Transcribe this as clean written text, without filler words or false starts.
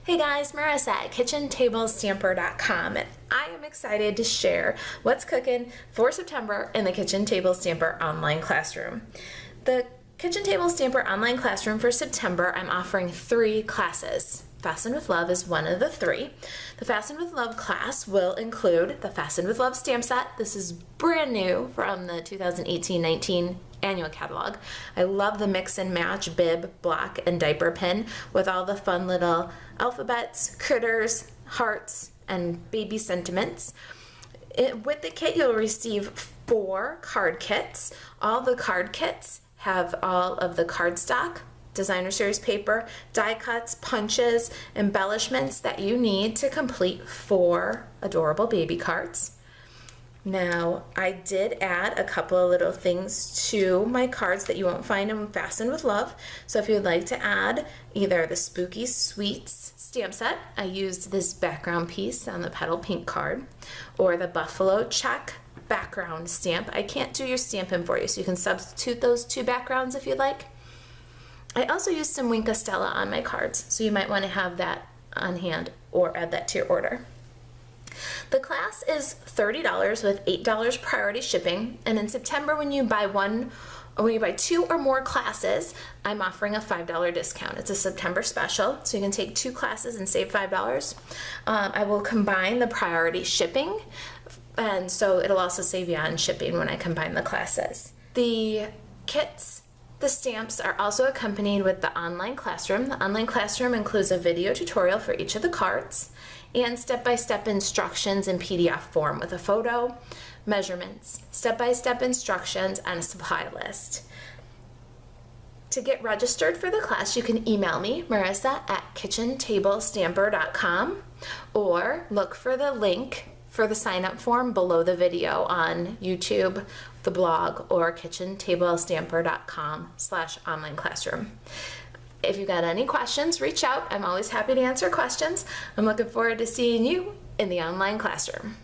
Hey guys, Marisa at KitchenTableStamper.com, and I am excited to share what's cooking for September in the Kitchen Table Stamper online classroom. The Kitchen Table Stamper online classroom for September, I'm offering 3 classes. Fastened with Love is one of the 3. The Fastened with Love class will include the Fastened with Love stamp set. This is brand new from the 2018-19 annual catalog. I love the mix and match bib, block, and diaper pin with all the fun little alphabets, critters, hearts, and baby sentiments. With the kit, you'll receive 4 card kits. All the card kits have all of the cardstock, designer series paper, die cuts, punches, embellishments that you need to complete 4 adorable baby cards. Now, I did add a couple of little things to my cards that you won't find in Fastened with Love. So if you'd like to add either the Spooky Sweets stamp set, I used this background piece on the petal pink card, or the Buffalo Check background stamp. I can't do your stamping for you, so you can substitute those 2 backgrounds if you'd like. I also used some Wink Stella on my cards, so you might want to have that on hand or add that to your order. The class is $30 with $8 priority shipping, and in September when you buy 2 or more classes, I'm offering a $5 discount. It's a September special, so you can take 2 classes and save $5. I will combine the priority shipping, and so it'll also save you on shipping when I combine the classes. The kits, the stamps are also accompanied with the online classroom. The online classroom includes a video tutorial for each of the cards and step-by-step instructions in PDF form with a photo, measurements, step-by-step instructions, and a supply list. To get registered for the class, you can email me, Marisa at KitchenTableStamper.com, or look for the link for the sign-up form below the video on YouTube, the blog, or KitchenTableStamper.com/online classroom. If you've got any questions, reach out. I'm always happy to answer questions. I'm looking forward to seeing you in the online classroom.